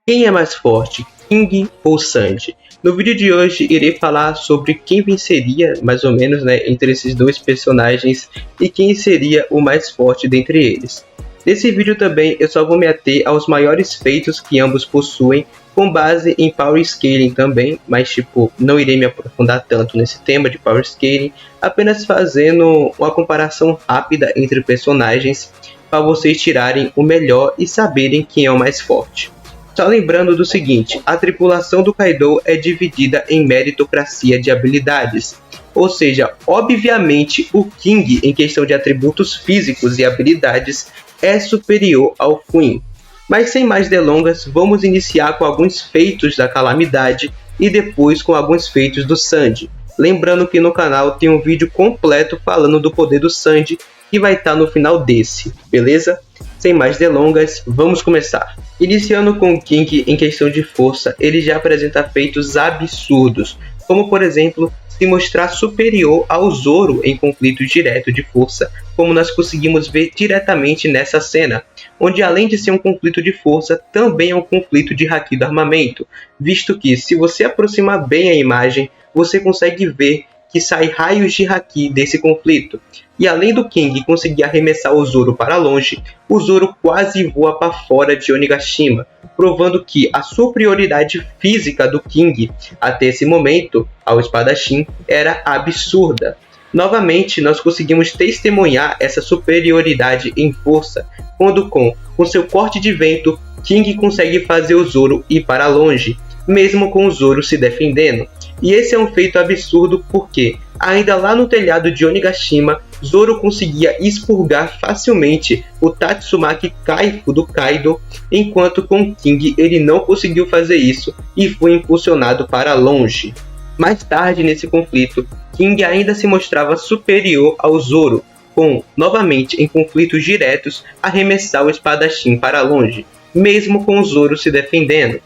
Quem é mais forte, King ou Sanji? No vídeo de hoje irei falar sobre quem venceria, mais ou menos, entre esses dois personagens e quem seria o mais forte dentre eles. Nesse vídeo também eu só vou me ater aos maiores feitos que ambos possuem, com base em Power Scaling também, mas não irei me aprofundar tanto nesse tema de Power Scaling, apenas fazendo uma comparação rápida entre personagens para vocês tirarem o melhor e saberem quem é o mais forte. Só lembrando do seguinte, a tripulação do Kaido é dividida em meritocracia de habilidades, ou seja, obviamente o King em questão de atributos físicos e habilidades é superior ao Queen. Mas sem mais delongas, vamos iniciar com alguns feitos da Calamidade e depois com alguns feitos do Sanji. Lembrando que no canal tem um vídeo completo falando do poder do Sanji que vai estar no final desse, beleza? Sem mais delongas, vamos começar. Iniciando com o King em questão de força, ele já apresenta feitos absurdos, como por exemplo, se mostrar superior ao Zoro em conflito direto de força, como nós conseguimos ver diretamente nessa cena, onde além de ser um conflito de força, também é um conflito de haki do armamento, visto que se você aproximar bem a imagem, você consegue ver que sai raios de haki desse conflito. E além do King conseguir arremessar o Zoro para longe, o Zoro quase voa para fora de Onigashima, provando que a superioridade física do King até esse momento ao espadachim era absurda. Novamente, nós conseguimos testemunhar essa superioridade em força, quando com seu corte de vento, King consegue fazer o Zoro ir para longe, mesmo com o Zoro se defendendo. E esse é um feito absurdo porque, ainda lá no telhado de Onigashima, Zoro conseguia expurgar facilmente o Tatsumaki Kaifu do Kaido, enquanto com King ele não conseguiu fazer isso e foi impulsionado para longe. Mais tarde nesse conflito, King ainda se mostrava superior ao Zoro, com, novamente em conflitos diretos, arremessar o espadachim para longe, mesmo com o Zoro se defendendo.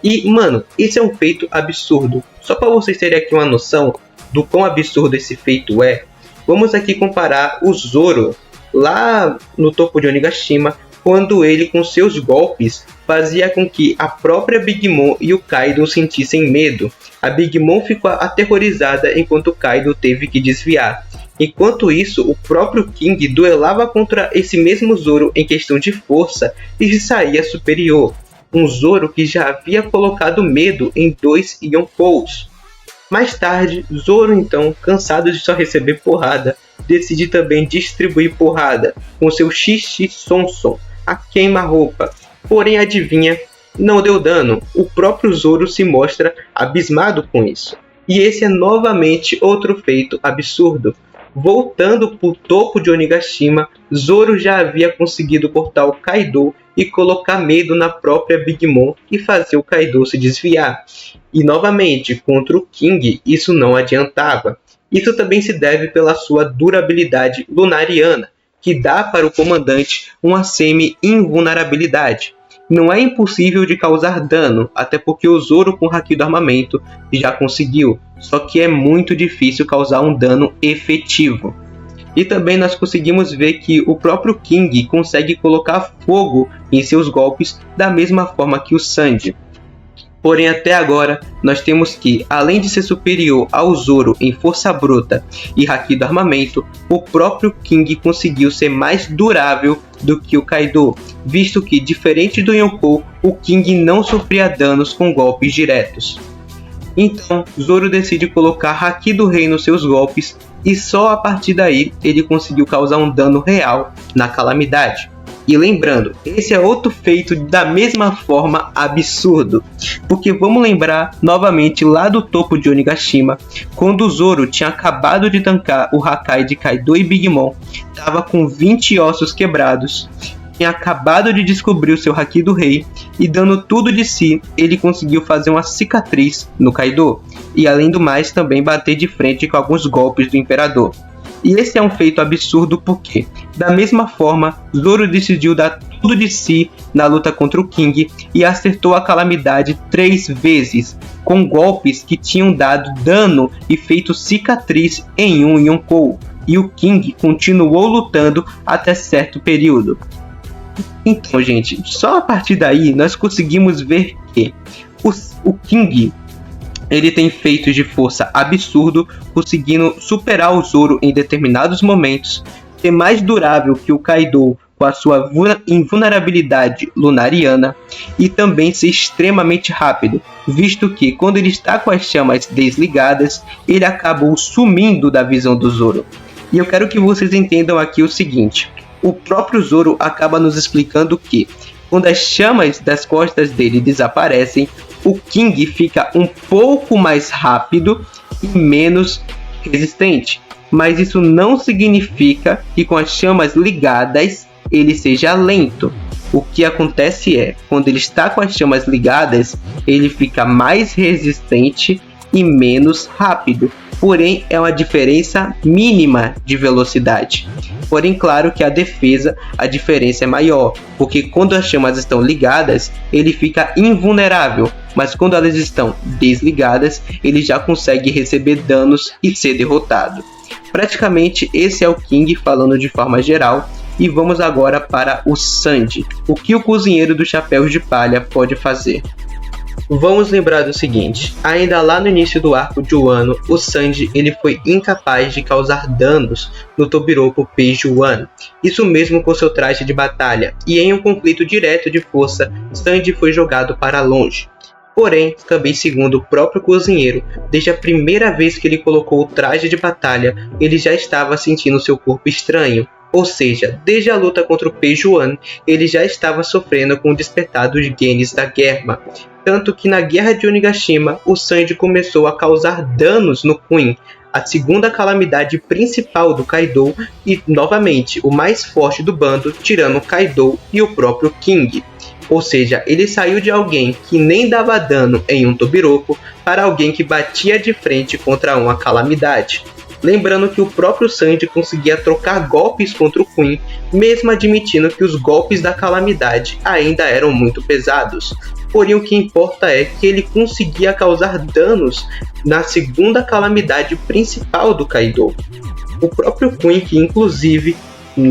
E, mano, esse é um feito absurdo. Só para vocês terem aqui uma noção do quão absurdo esse feito é, vamos aqui comparar o Zoro lá no topo de Onigashima, quando ele com seus golpes fazia com que a própria Big Mom e o Kaido sentissem medo. A Big Mom ficou aterrorizada enquanto o Kaido teve que desviar. Enquanto isso, o próprio King duelava contra esse mesmo Zoro em questão de força e se saía superior. Um Zoro que já havia colocado medo em 2 Yonkous. Mais tarde, Zoro então, cansado de só receber porrada, decide também distribuir porrada com seu Xixi Sonson, a queima-roupa. Porém, adivinha, não deu dano. O próprio Zoro se mostra abismado com isso. E esse é novamente outro feito absurdo. Voltando para o topo de Onigashima, Zoro já havia conseguido cortar o Kaido e colocar medo na própria Big Mom e fazer o Kaido se desviar. E novamente, contra o King, isso não adiantava. Isso também se deve pela sua durabilidade lunariana, que dá para o comandante uma semi-invulnerabilidade. Não é impossível de causar dano, até porque o Zoro com o haki do armamento já conseguiu, só que é muito difícil causar um dano efetivo. E também nós conseguimos ver que o próprio King consegue colocar fogo em seus golpes da mesma forma que o Sanji. Porém, até agora, nós temos que, além de ser superior ao Zoro em força bruta e haki do armamento, o próprio King conseguiu ser mais durável do que o Kaido, visto que, diferente do Yonkou, o King não sofria danos com golpes diretos. Então, Zoro decide colocar haki do rei nos seus golpes e só a partir daí ele conseguiu causar um dano real na Calamidade. E lembrando, esse é outro feito da mesma forma absurdo, porque vamos lembrar novamente lá do topo de Onigashima, quando o Zoro tinha acabado de tancar o Hakai de Kaido e Big Mom, estava com 20 ossos quebrados, tinha acabado de descobrir o seu haki do rei e dando tudo de si, ele conseguiu fazer uma cicatriz no Kaido e além do mais também bater de frente com alguns golpes do Imperador. E esse é um feito absurdo porque, da mesma forma, Zoro decidiu dar tudo de si na luta contra o King e acertou a Calamidade 3 vezes, com golpes que tinham dado dano e feito cicatriz em um Yonkou, e o King continuou lutando até certo período. Então, gente, só a partir daí nós conseguimos ver que o King, ele tem feitos de força absurdo, conseguindo superar o Zoro em determinados momentos, ser mais durável que o Kaido com a sua invulnerabilidade lunariana e também ser extremamente rápido, visto que quando ele está com as chamas desligadas, ele acabou sumindo da visão do Zoro. E eu quero que vocês entendam aqui o seguinte: o próprio Zoro acaba nos explicando que quando as chamas das costas dele desaparecem, o King fica um pouco mais rápido e menos resistente. Mas isso não significa que com as chamas ligadas ele seja lento. O que acontece é, quando ele está com as chamas ligadas, ele fica mais resistente e menos rápido. Porém, é uma diferença mínima de velocidade. Porém, claro que a defesa, a diferença é maior, porque quando as chamas estão ligadas, ele fica invulnerável, mas quando elas estão desligadas, ele já consegue receber danos e ser derrotado. Praticamente esse é o King falando de forma geral, e vamos agora para o Sanji. O que o cozinheiro dos chapéus de palha pode fazer? Vamos lembrar do seguinte: ainda lá no início do arco de Wano, o Sanji ele foi incapaz de causar danos no Tobiropo Page One, isso mesmo com seu traje de batalha, e em um conflito direto de força, Sanji foi jogado para longe. Porém, também segundo o próprio cozinheiro, desde a primeira vez que ele colocou o traje de batalha, ele já estava sentindo seu corpo estranho. Ou seja, desde a luta contra o Page One, ele já estava sofrendo com o despertar dos genes da Germa. Tanto que na Guerra de Onigashima, o Sanji começou a causar danos no Queen, a segunda calamidade principal do Kaido e, novamente, o mais forte do bando, tirando o Kaido e o próprio King. Ou seja, ele saiu de alguém que nem dava dano em um Tobiropo para alguém que batia de frente contra uma calamidade. Lembrando que o próprio Sanji conseguia trocar golpes contra o Queen, mesmo admitindo que os golpes da calamidade ainda eram muito pesados. Porém, o que importa é que ele conseguia causar danos na segunda calamidade principal do Kaido. O próprio Queen, que inclusive,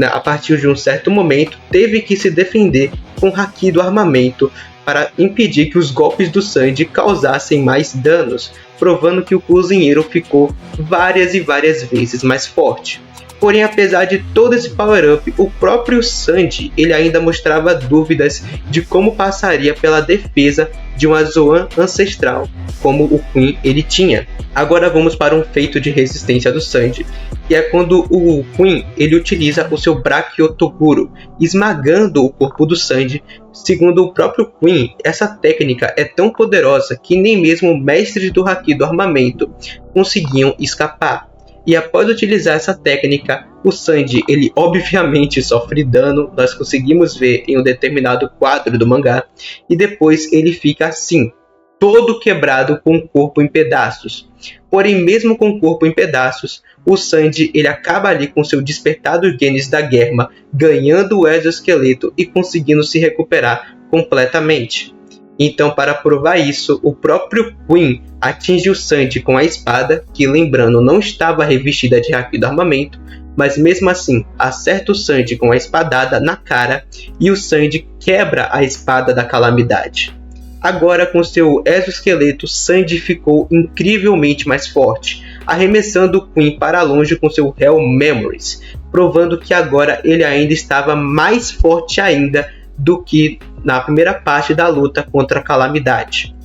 a partir de um certo momento, teve que se defender com o haki do armamento para impedir que os golpes do Sanji causassem mais danos, provando que o cozinheiro ficou várias e várias vezes mais forte. Porém, apesar de todo esse power-up, o próprio Sanji ele ainda mostrava dúvidas de como passaria pela defesa de uma Zoan ancestral, como o Queen ele tinha. Agora vamos para um feito de resistência do Sanji, que é quando o Queen ele utiliza o seu Brachiotoguro, esmagando o corpo do Sanji. Segundo o próprio Queen, essa técnica é tão poderosa que nem mesmo mestres do haki do armamento conseguiam escapar. E após utilizar essa técnica, o Sanji ele obviamente sofre dano, nós conseguimos ver em um determinado quadro do mangá, e depois ele fica assim, todo quebrado com o corpo em pedaços. Porém, mesmo com o corpo em pedaços, o Sanji ele acaba ali com seu despertar dos genes da Germa, ganhando o exoesqueleto e conseguindo se recuperar completamente. Então, para provar isso, o próprio Queen atinge o Sanji com a espada, que lembrando não estava revestida de haki do armamento, mas mesmo assim acerta o Sanji com a espadada na cara e o Sanji quebra a espada da calamidade. Agora com seu exoesqueleto, Sanji ficou incrivelmente mais forte, arremessando o Queen para longe com seu Hell Memories, provando que agora ele ainda estava mais forte ainda do que na primeira parte da luta contra a calamidade.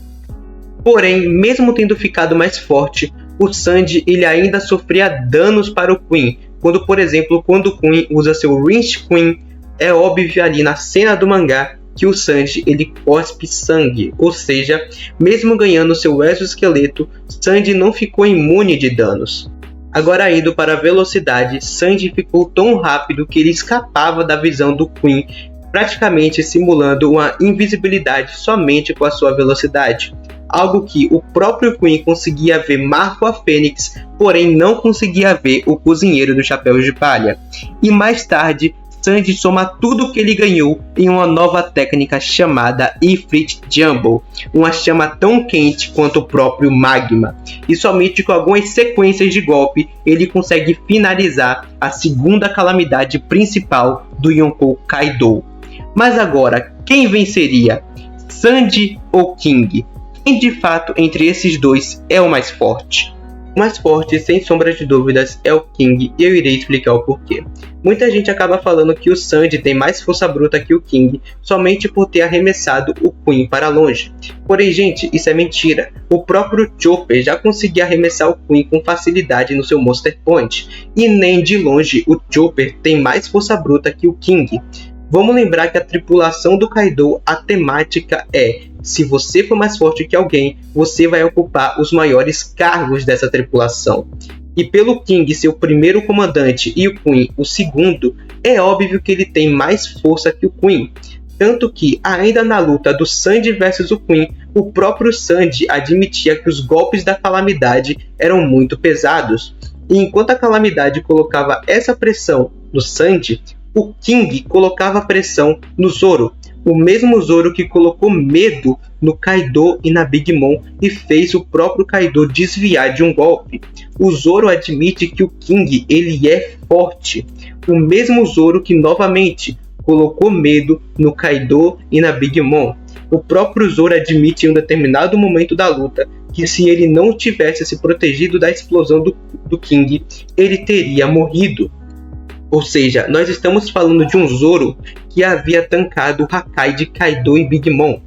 Porém, mesmo tendo ficado mais forte, o Sanji ele ainda sofria danos para o Queen, quando por exemplo, quando o Queen usa seu Rinse Queen, é óbvio ali na cena do mangá que o Sanji ele cospe sangue, ou seja, mesmo ganhando seu exoesqueleto, Sanji não ficou imune de danos. Agora indo para a velocidade, Sanji ficou tão rápido que ele escapava da visão do Queen, praticamente simulando uma invisibilidade somente com a sua velocidade. Algo que o próprio Queen conseguia ver Marco a Fênix, porém não conseguia ver o cozinheiro do chapéu de palha. E mais tarde, Sanji soma tudo o que ele ganhou em uma nova técnica chamada Ifrit Jumbo, uma chama tão quente quanto o próprio magma, e somente com algumas sequências de golpe ele consegue finalizar a segunda calamidade principal do Yonkou Kaido. Mas agora, quem venceria? Sandy ou King? Quem de fato entre esses dois é o mais forte? O mais forte, sem sombra de dúvidas, é o King, e eu irei explicar o porquê. Muita gente acaba falando que o Sandy tem mais força bruta que o King somente por ter arremessado o Queen para longe. Porém, gente, isso é mentira. O próprio Chopper já conseguia arremessar o Queen com facilidade no seu Monster Point, e nem de longe o Chopper tem mais força bruta que o King. Vamos lembrar que a tripulação do Kaido, a temática é: se você for mais forte que alguém, você vai ocupar os maiores cargos dessa tripulação. E pelo King ser o primeiro comandante e o Queen o segundo, é óbvio que ele tem mais força que o Queen. Tanto que, ainda na luta do Sandy versus o Queen, o próprio Sandy admitia que os golpes da Calamidade eram muito pesados. E enquanto a Calamidade colocava essa pressão no Sandy, o King colocava pressão no Zoro, o mesmo Zoro que colocou medo no Kaido e na Big Mom e fez o próprio Kaido desviar de um golpe. O Zoro admite que o King ele é forte, o mesmo Zoro que novamente colocou medo no Kaido e na Big Mom. O próprio Zoro admite em um determinado momento da luta que se ele não tivesse se protegido da explosão do King, ele teria morrido. Ou seja, nós estamos falando de um Zoro que havia tancado o Hakai de Kaido e Big Mom.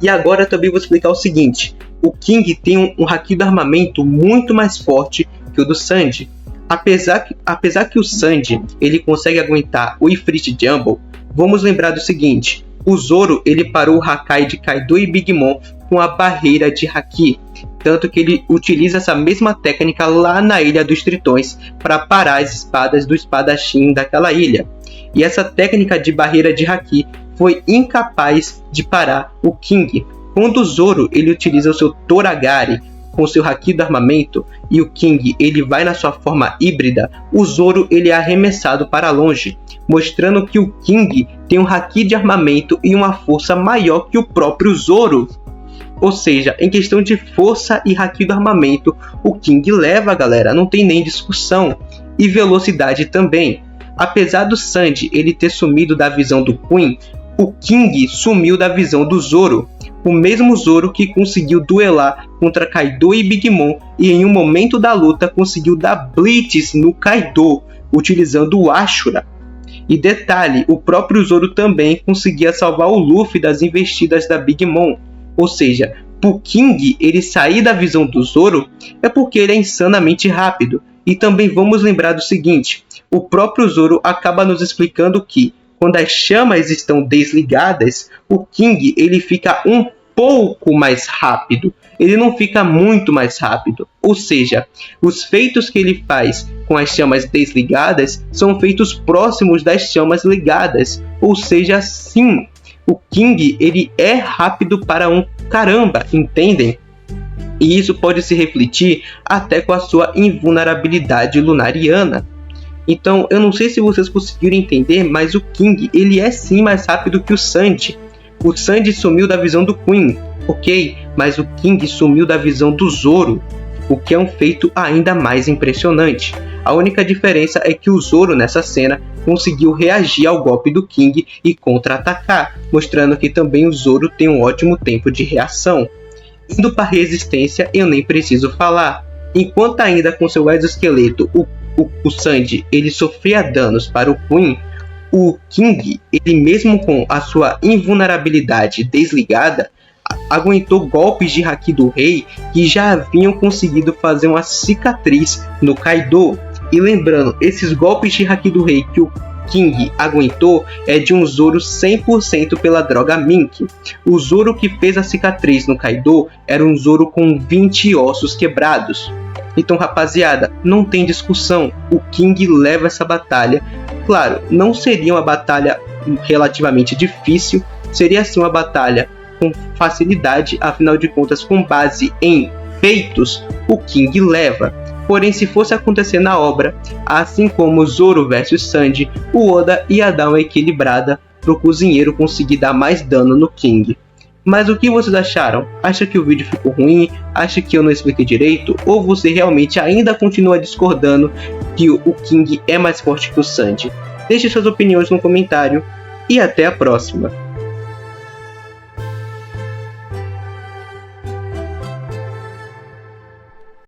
E agora também vou explicar o seguinte: o King tem um Haki do armamento muito mais forte que o do Sandy. Apesar que o Sandy ele consegue aguentar o Ifrit Jumble, vamos lembrar do seguinte: o Zoro ele parou o Hakai de Kaido e Big Mom com a barreira de Haki. Tanto que ele utiliza essa mesma técnica lá na Ilha dos Tritões para parar as espadas do espadachim daquela ilha. E essa técnica de barreira de Haki foi incapaz de parar o King. Quando o Zoro ele utiliza o seu Toragari com seu Haki do armamento e o King ele vai na sua forma híbrida, o Zoro ele é arremessado para longe, mostrando que o King tem um Haki de armamento e uma força maior que o próprio Zoro. Ou seja, em questão de força e Haki do armamento, o King leva, galera, não tem nem discussão. E velocidade também. Apesar do Sandy ele ter sumido da visão do Queen, o King sumiu da visão do Zoro. O mesmo Zoro que conseguiu duelar contra Kaido e Big Mom e em um momento da luta conseguiu dar Blitz no Kaido, utilizando o Ashura. E detalhe, o próprio Zoro também conseguia salvar o Luffy das investidas da Big Mom. Ou seja, pro King ele sair da visão do Zoro é porque ele é insanamente rápido. E também vamos lembrar do seguinte: o próprio Zoro acaba nos explicando que quando as chamas estão desligadas, o King ele fica um pouco mais rápido. Ele não fica muito mais rápido. Ou seja, os feitos que ele faz com as chamas desligadas são feitos próximos das chamas ligadas. Ou seja, sim, o King ele é rápido para um caramba, entendem? E isso pode se refletir até com a sua invulnerabilidade lunariana. Então, eu não sei se vocês conseguiram entender, mas o King ele é sim mais rápido que o Sandy. O Sandy sumiu da visão do Queen, ok? Mas o King sumiu da visão do Zoro, o que é um feito ainda mais impressionante. A única diferença é que o Zoro nessa cena conseguiu reagir ao golpe do King e contra-atacar, mostrando que também o Zoro tem um ótimo tempo de reação. Indo para a resistência, eu nem preciso falar. Enquanto ainda com seu exoesqueleto, o Sandy ele sofria danos para o Queen, o King, ele mesmo com a sua invulnerabilidade desligada, aguentou golpes de Haki do Rei que já haviam conseguido fazer uma cicatriz no Kaido. E lembrando, esses golpes de Haki do Rei que o King aguentou é de um Zoro 100% pela droga Mink. O Zoro que fez a cicatriz no Kaido era um Zoro com 20 ossos quebrados. Então, rapaziada, não tem discussão, o King leva essa batalha. Claro, não seria uma batalha relativamente difícil, seria sim uma batalha com facilidade, afinal de contas, com base em feitos, o King leva. Porém, se fosse acontecer na obra, assim como Zoro vs Sandy, o Oda ia dar uma equilibrada para o cozinheiro conseguir dar mais dano no King. Mas o que vocês acharam? Acha que o vídeo ficou ruim? Acha que eu não expliquei direito? Ou você realmente ainda continua discordando que o King é mais forte que o Sandy? Deixe suas opiniões no comentário. e até a próxima!